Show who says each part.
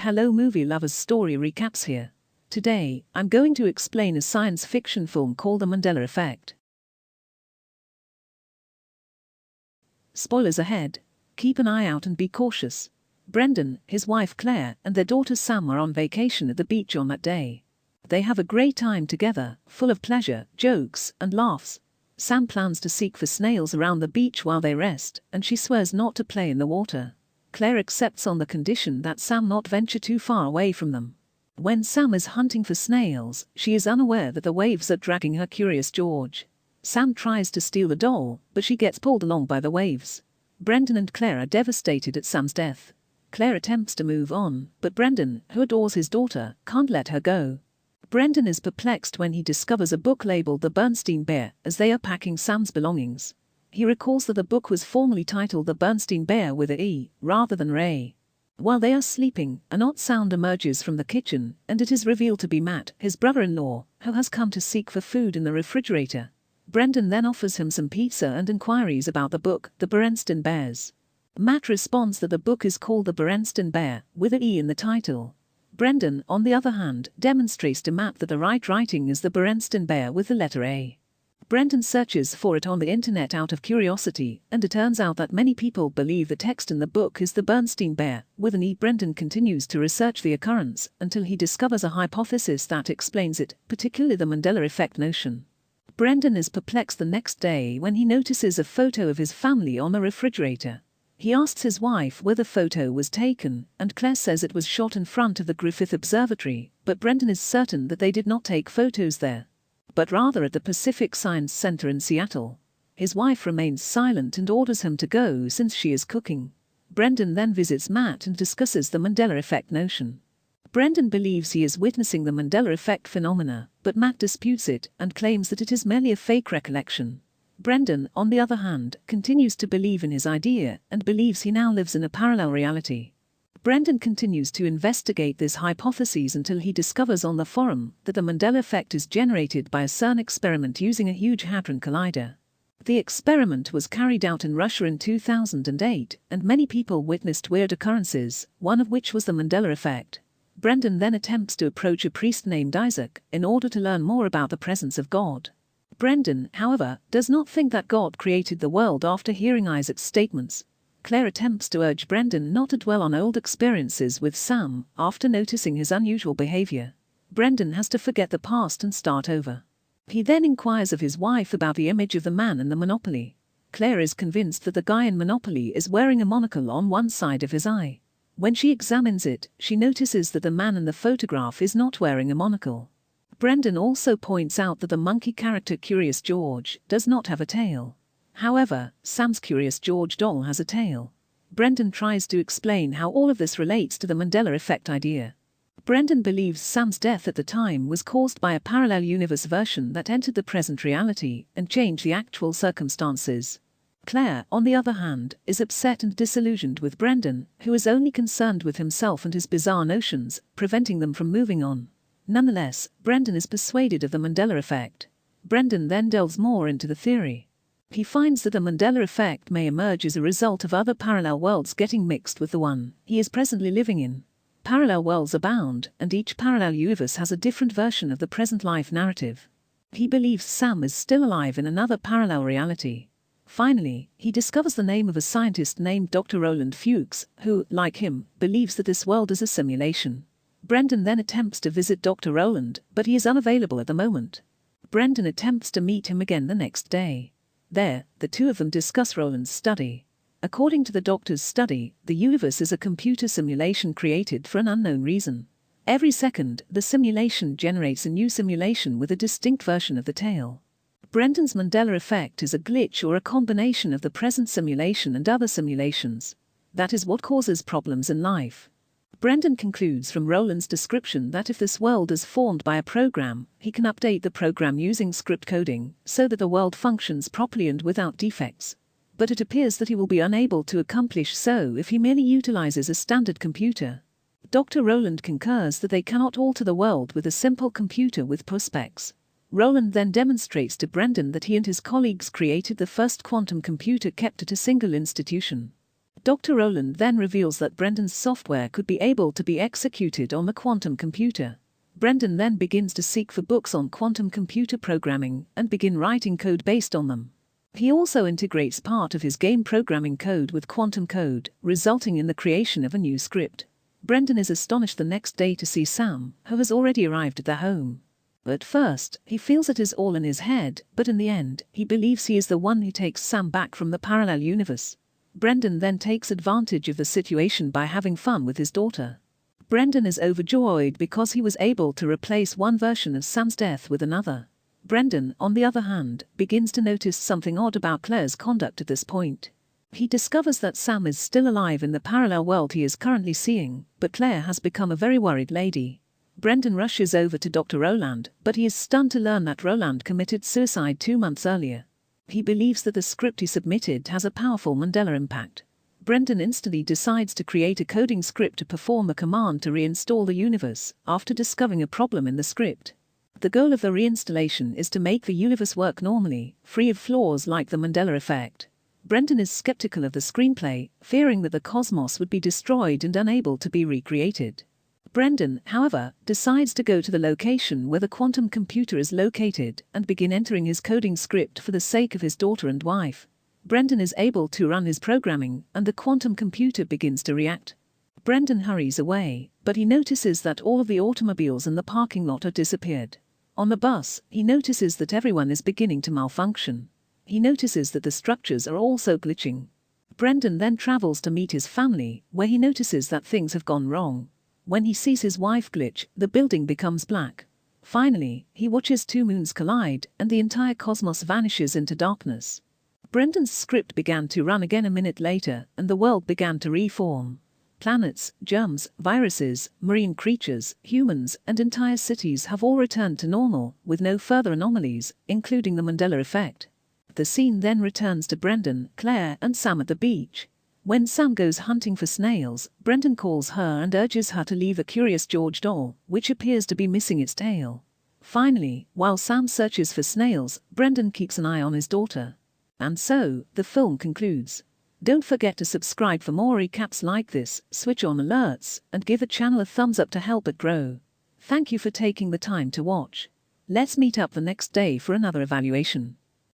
Speaker 1: Hello movie lovers, story recaps here. Today, I'm going to explain a science fiction film called The Mandela Effect. Spoilers ahead. Keep an eye out and be cautious. Brendan, his wife Claire, and their daughter Sam are on vacation at the beach on that day. They have a great time together, full of pleasure, jokes, and laughs. Sam plans to seek for snails around the beach while they rest, and she swears not to play in the water. Claire accepts on the condition that Sam not venture too far away from them. When Sam is hunting for snails, she is unaware that the waves are dragging her Curious George. Sam tries to steal the doll, but she gets pulled along by the waves. Brendan and Claire are devastated at Sam's death. Claire attempts to move on, but Brendan, who adores his daughter, can't let her go. Brendan is perplexed when he discovers a book labeled The Bernstein Bear as they are packing Sam's belongings. He recalls that the book was formerly titled The Bernstein Bear with an E, rather than Ray. While they are sleeping, an odd sound emerges from the kitchen, and it is revealed to be Matt, his brother-in-law, who has come to seek for food in the refrigerator. Brendan then offers him some pizza and inquiries about the book, The Berenstain Bears. Matt responds that the book is called The Berenstain Bear, with an E in the title. Brendan, on the other hand, demonstrates to Matt that the right writing is The Berenstain Bear with the letter A. Brendan searches for it on the internet out of curiosity, and it turns out that many people believe the text in the book is The Bernstein Bear, with an E. Brendan continues to research the occurrence until he discovers a hypothesis that explains it, particularly the Mandela effect notion. Brendan is perplexed the next day when he notices a photo of his family on the refrigerator. He asks his wife where the photo was taken, and Claire says it was shot in front of the Griffith Observatory, but Brendan is certain that they did not take photos there, but rather at the Pacific Science Center in Seattle. His wife remains silent and orders him to go since she is cooking. Brendan then visits Matt and discusses the Mandela effect notion. Brendan believes he is witnessing the Mandela effect phenomena, but Matt disputes it and claims that it is merely a fake recollection. Brendan, on the other hand, continues to believe in his idea and believes he now lives in a parallel reality. Brendan continues to investigate this hypothesis until he discovers on the forum that the Mandela effect is generated by a CERN experiment using a huge hadron collider. The experiment was carried out in Russia in 2008, and many people witnessed weird occurrences, one of which was the Mandela effect. Brendan then attempts to approach a priest named Isaac in order to learn more about the presence of God. Brendan, however, does not think that God created the world after hearing Isaac's statements. Claire attempts to urge Brendan not to dwell on old experiences with Sam after noticing his unusual behavior. Brendan has to forget the past and start over. He then inquires of his wife about the image of the man in the Monopoly. Claire is convinced that the guy in Monopoly is wearing a monocle on one side of his eye. When she examines it, she notices that the man in the photograph is not wearing a monocle. Brendan also points out that the monkey character Curious George does not have a tail. However, Sam's Curious George doll has a tail. Brendan tries to explain how all of this relates to the Mandela effect idea. Brendan believes Sam's death at the time was caused by a parallel universe version that entered the present reality and changed the actual circumstances. Claire, on the other hand, is upset and disillusioned with Brendan, who is only concerned with himself and his bizarre notions, preventing them from moving on. Nonetheless, Brendan is persuaded of the Mandela effect. Brendan then delves more into the theory. He finds that the Mandela effect may emerge as a result of other parallel worlds getting mixed with the one he is presently living in. Parallel worlds abound, and each parallel universe has a different version of the present life narrative. He believes Sam is still alive in another parallel reality. Finally, he discovers the name of a scientist named Dr. Roland Fuchs, who, like him, believes that this world is a simulation. Brendan then attempts to visit Dr. Roland, but he is unavailable at the moment. Brendan attempts to meet him again the next day. There, the two of them discuss Roland's study. According to the doctor's study, the universe is a computer simulation created for an unknown reason. Every second, the simulation generates a new simulation with a distinct version of the tale. Brendan's Mandela effect is a glitch or a combination of the present simulation and other simulations. That is what causes problems in life. Brendan concludes from Roland's description that if this world is formed by a program, he can update the program using script coding so that the world functions properly and without defects. But it appears that he will be unable to accomplish so if he merely utilizes a standard computer. Dr. Roland concurs that they cannot alter the world with a simple computer with poor specs. Roland then demonstrates to Brendan that he and his colleagues created the first quantum computer kept at a single institution. Dr. Rowland then reveals that Brendan's software could be able to be executed on the quantum computer. Brendan then begins to seek for books on quantum computer programming and begin writing code based on them. He also integrates part of his game programming code with quantum code, resulting in the creation of a new script. Brendan is astonished the next day to see Sam, who has already arrived at their home. At first, he feels it is all in his head, but in the end, he believes he is the one who takes Sam back from the parallel universe. Brendan then takes advantage of the situation by having fun with his daughter. Brendan is overjoyed because he was able to replace one version of Sam's death with another. Brendan, on the other hand, begins to notice something odd about Claire's conduct at this point. He discovers that Sam is still alive in the parallel world he is currently seeing, but Claire has become a very worried lady. Brendan rushes over to Dr. Rowland, but he is stunned to learn that Rowland committed suicide 2 months earlier. He believes that the script he submitted has a powerful Mandela impact. Brendan instantly decides to create a coding script to perform a command to reinstall the universe, after discovering a problem in the script. The goal of the reinstallation is to make the universe work normally, free of flaws like the Mandela effect. Brendan is skeptical of the screenplay, fearing that the cosmos would be destroyed and unable to be recreated. Brendan, however, decides to go to the location where the quantum computer is located and begin entering his coding script for the sake of his daughter and wife. Brendan is able to run his programming, and the quantum computer begins to react. Brendan hurries away, but he notices that all of the automobiles in the parking lot have disappeared. On the bus, he notices that everyone is beginning to malfunction. He notices that the structures are also glitching. Brendan then travels to meet his family, where he notices that things have gone wrong. When he sees his wife glitch, the building becomes black. Finally, he watches 2 moons collide, and the entire cosmos vanishes into darkness. Brendan's script began to run again a minute later, and the world began to reform. Planets, germs, viruses, marine creatures, humans, and entire cities have all returned to normal, with no further anomalies, including the Mandela effect. The scene then returns to Brendan, Claire, and Sam at the beach. When Sam goes hunting for snails, Brendan calls her and urges her to leave a Curious George doll, which appears to be missing its tail. Finally, while Sam searches for snails, Brendan keeps an eye on his daughter. And so, the film concludes. Don't forget to subscribe for more recaps like this, switch on alerts, and give the channel a thumbs up to help it grow. Thank you for taking the time to watch. Let's meet up the next day for another evaluation.